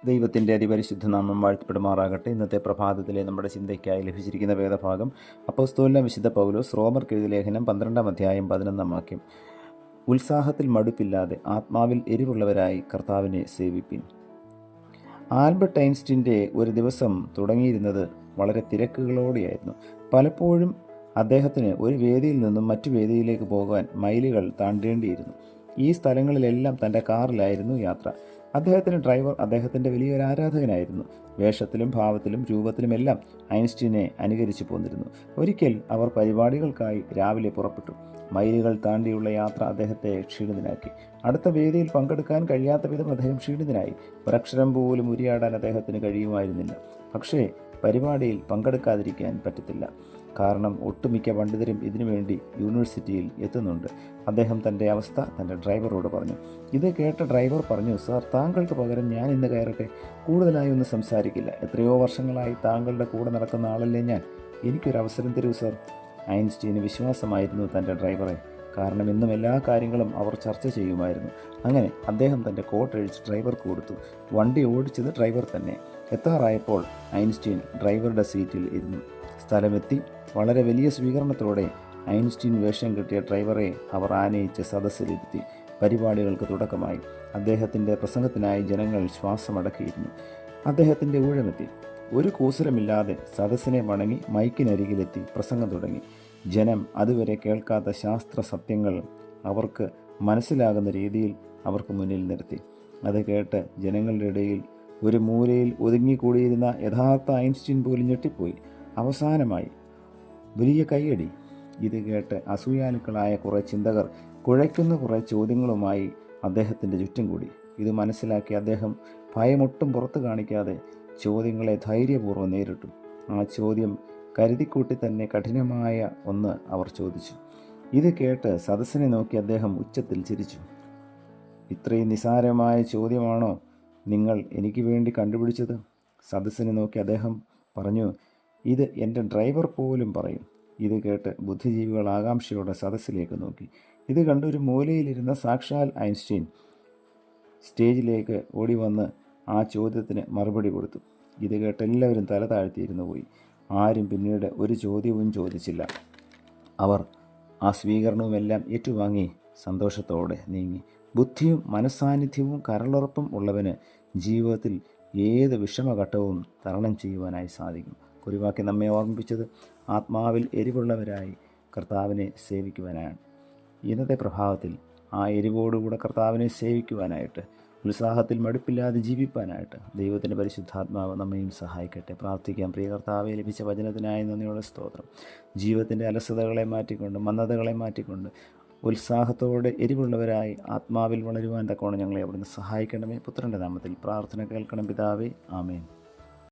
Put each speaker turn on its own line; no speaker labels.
ദൈവത്തിൻ്റെ അതിപരിശുദ്ധ നാമം വാഴ്ത്തപ്പെടുമാറാകട്ടെ. ഇന്നത്തെ പ്രഭാതത്തിലെ നമ്മുടെ ചിന്തയ്ക്കായി ലഭിച്ചിരിക്കുന്ന വേദഭാഗം അപ്പോസ്തലനായ വിശുദ്ധ പൗലോസ് റോമർക്ക് എഴുതിയ ലേഖനം 12-ാം അധ്യായം 11-ാം വാക്യം. ഉത്സാഹത്തിൽ മടുപ്പില്ലാതെ ആത്മാവിൽ എരിവുള്ളവരായി കർത്താവിനെ സേവിപ്പിൻ. ആൽബർട്ട് ഐൻസ്റ്റീൻ്റെ ഒരു ദിവസം തുടങ്ങിയിരുന്നത് വളരെ തിരക്കുകളോടെയായിരുന്നു. പലപ്പോഴും അദ്ദേഹത്തിന് ഒരു വേദിയിൽ നിന്നും മറ്റു വേദിയിലേക്ക് പോകാൻ മൈലുകൾ താണ്ടേണ്ടിയിരുന്നു. ഈ സ്ഥലങ്ങളിലെല്ലാം തൻ്റെ കാറിലായിരുന്നു യാത്ര. അദ്ദേഹത്തിൻ്റെ ഡ്രൈവർ അദ്ദേഹത്തിൻ്റെ വലിയൊരു ആരാധകനായിരുന്നു. വേഷത്തിലും ഭാവത്തിലും രൂപത്തിലുമെല്ലാം ഐൻസ്റ്റീനെ അനുകരിച്ചു പോന്നിരുന്നു. ഒരിക്കൽ അവർ പരിപാടികൾക്കായി രാവിലെ പുറപ്പെട്ടു. മൈലുകൾ താണ്ടിയുള്ള യാത്ര അദ്ദേഹത്തെ ക്ഷീണിതനാക്കി. അടുത്ത വേദിയിൽ പങ്കെടുക്കാൻ കഴിയാത്ത വിധം അദ്ദേഹം ക്ഷീണിതനായി. ഒരക്ഷരം പോലും ഉരിയാടാൻ അദ്ദേഹത്തിന് കഴിയുമായിരുന്നില്ല. പക്ഷേ പരിപാടിയിൽ പങ്കെടുക്കാതിരിക്കാൻ പറ്റത്തില്ല. കാരണം ഒട്ടുമിക്ക പണ്ഡിതരും ഇതിനുവേണ്ടി യൂണിവേഴ്സിറ്റിയിൽ എത്തുന്നുണ്ട്. അദ്ദേഹം തൻ്റെ അവസ്ഥ തൻ്റെ ഡ്രൈവറോട് പറഞ്ഞു. ഇത് കേട്ട ഡ്രൈവർ പറഞ്ഞു, സാർ, താങ്കൾക്ക് പകരം ഞാൻ ഇന്ന് കയറട്ടെ. കൂടുതലായി ഒന്നും സംസാരിക്കില്ല. എത്രയോ വർഷങ്ങളായി താങ്കളുടെ കൂടെ നടക്കുന്ന ആളല്ലേ ഞാൻ. എനിക്കൊരവസരം തരൂ സാർ. ഐൻസ്റ്റീന് വിശ്വാസമായിരുന്നു തൻ്റെ ഡ്രൈവറെ. കാരണം ഇന്നും എല്ലാ കാര്യങ്ങളും അവർ ചർച്ച ചെയ്യുമായിരുന്നു. അങ്ങനെ അദ്ദേഹം തൻ്റെ കോട്ട് അഴിച്ച് ഡ്രൈവർക്ക് കൊടുത്തു. വണ്ടി ഓടിച്ചത് ഡ്രൈവർ തന്നെ. എത്താറായപ്പോൾ ഐൻസ്റ്റീൻ ഡ്രൈവറുടെ സീറ്റിൽ ഇരുന്നു. സ്ഥലമെത്തി. വളരെ വലിയ സ്വീകരണത്തോടെ ഐൻസ്റ്റീൻ വേഷം കിട്ടിയ ഡ്രൈവറെ അവർ ആനയിച്ച് സദസ്സിലിരുത്തി. പരിപാടികൾക്ക് തുടക്കമായി. അദ്ദേഹത്തിൻ്റെ പ്രസംഗത്തിനായി ജനങ്ങൾ ശ്വാസമടക്കിയിരുന്നു. അദ്ദേഹത്തിൻ്റെ ഊഴമെത്തി. ഒരു കൂസലമില്ലാതെ സദസ്സിനെ വണങ്ങി മൈക്കിനരികിലെത്തി പ്രസംഗം തുടങ്ങി. ജനം അതുവരെ കേൾക്കാത്ത ശാസ്ത്ര സത്യങ്ങൾ അവർക്ക് മനസ്സിലാകുന്ന രീതിയിൽ അവർക്ക് മുന്നിൽ നിർത്തി. അത് കേട്ട് ജനങ്ങളുടെ ഇടയിൽ ഒരു മൂലയിൽ ഒതുങ്ങിക്കൂടിയിരുന്ന യഥാർത്ഥ ഐൻസ്റ്റീൻ പോലും ഞെട്ടിപ്പോയി. അവസാനമായി വലിയ കൈയടി. ഇത് കേട്ട് അസൂയാലുക്കളായ കുറേ ചിന്തകർ കുഴയ്ക്കുന്ന കുറേ ചോദ്യങ്ങളുമായി അദ്ദേഹത്തിൻ്റെ ചുറ്റും കൂടി. ഇത് മനസ്സിലാക്കി അദ്ദേഹം ഭയമൊട്ടും പുറത്തു കാണിക്കാതെ ചോദ്യങ്ങളെ ധൈര്യപൂർവ്വം നേരിട്ടു. ആ ചോദ്യം കരുതിക്കൂട്ടി തന്നെ കഠിനമായ ഒന്ന് അവർ ചോദിച്ചു. ഇത് കേട്ട് സദസ്സിനെ നോക്കി അദ്ദേഹം ഉച്ചത്തിൽ ചിരിച്ചു. ഇത്രയും നിസാരമായ ചോദ്യമാണോ നിങ്ങൾ എനിക്ക് വേണ്ടി കണ്ടുപിടിച്ചത്? സദസ്സിനെ നോക്കി അദ്ദേഹം പറഞ്ഞു, ഇത് എൻ്റെ ഡ്രൈവർ പോലും പറയും. ഇത് കേട്ട് ബുദ്ധിജീവികൾ ആകാംക്ഷയോടെ സദസ്സിലേക്ക് നോക്കി. ഇത് കണ്ടൊരു മൂലയിലിരുന്ന സാക്ഷാൽ ഐൻസ്റ്റീൻ സ്റ്റേജിലേക്ക് ഓടി വന്ന് ആ ചോദ്യത്തിന് മറുപടി കൊടുത്തു. ഇത് കേട്ട് എല്ലാവരും തല താഴ്ത്തിയിരുന്നു പോയി. ആരും പിന്നീട് ഒരു ചോദ്യവും ചോദിച്ചില്ല. അവർ ആ സ്വീകരണവുമെല്ലാം ഏറ്റുവാങ്ങി സന്തോഷത്തോടെ നീങ്ങി. ബുദ്ധിയും മനസ്സാന്നിധ്യവും കരളുറപ്പും ഉള്ളവന് ജീവിതത്തിൽ ഏത് വിഷമഘട്ടവും തരണം ചെയ്യുവാനായി സാധിക്കും. കുറിവാക്കി നമ്മെ ഓർമ്മിപ്പിച്ചത് ആത്മാവിൽ എരിവുള്ളവരായി കർത്താവിനെ സേവിക്കുവാനാണ്. ഇന്നത്തെ പ്രഭാതത്തിൽ ആ എരിവോടുകൂടെ കർത്താവിനെ സേവിക്കുവാനായിട്ട്, ഉത്സാഹത്തിൽ മടുപ്പില്ലാതെ ജീവിപ്പാനായിട്ട് ദൈവത്തിൻ്റെ പരിശുദ്ധാത്മാവ് നമ്മയും സഹായിക്കട്ടെ. പ്രാർത്ഥിക്കാം. പ്രിയ കർത്താവെ, ലഭിച്ച വചനത്തിനായി നന്ദിയോടെ സ്തോത്രം. ജീവിതത്തിൻ്റെ അലസതകളെ മാറ്റിക്കൊണ്ട്, മന്ദതകളെ മാറ്റിക്കൊണ്ട് ഉത്സാഹത്തോടെ എരിവുള്ളവരായി ആത്മാവിൽ വളരുവാൻ തക്കോണം ഞങ്ങളെ അവിടുന്ന് സഹായിക്കണമേ. പുത്രൻ്റെ നാമത്തിൽ പ്രാർത്ഥന കേൾക്കണം പിതാവേ. ആമേൻ.